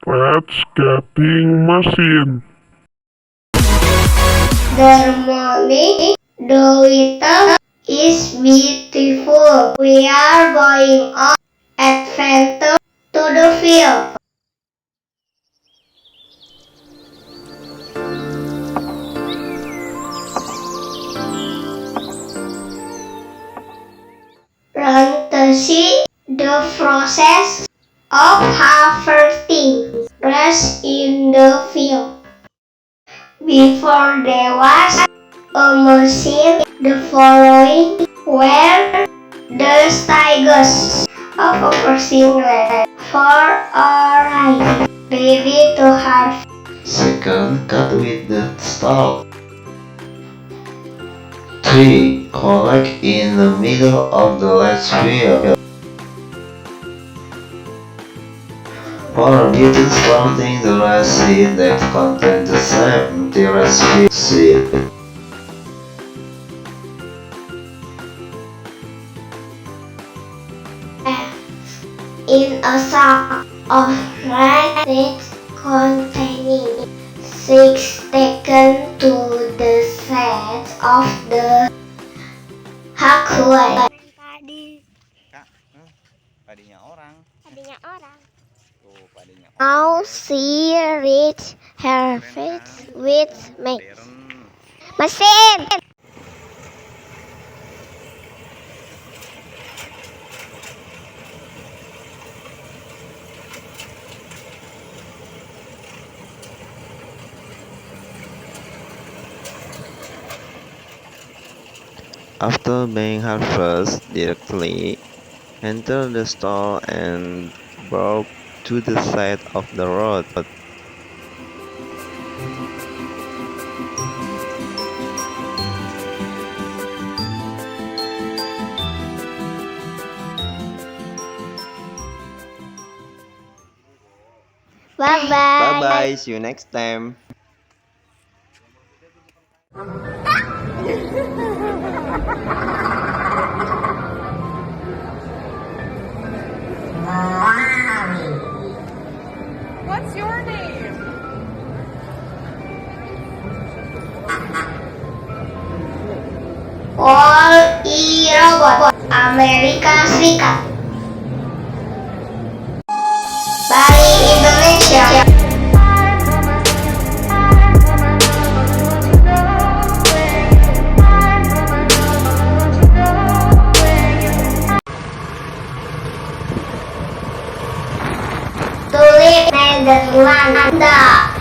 Let's getting machine. The morning, the weather is beautiful. We are going on adventure to the field. Learn to see the process of harvesting grass in the field. Before there was a machine, the following were the stages of harvesting grass. 4. Alright, ready to harvest. Second, cut with the stalk. 3. Collect in the middle of the last field. 4. Begin sprouting the last seed that contain the same terrace seed. In a sack of rice containing 6 taken to the side of the hackway. Padi. Kak, padinya orang. Padinya orang. Tuh, padinya orang. Now she reach her face with mix. Mesin. After being harvested directly, enter the stall and brought to the side of the road. Bye bye. Bye bye, see you next time. What's your name? Robot, Amerika Serikat. Bali, Indonesia. Tulis Nederlanda.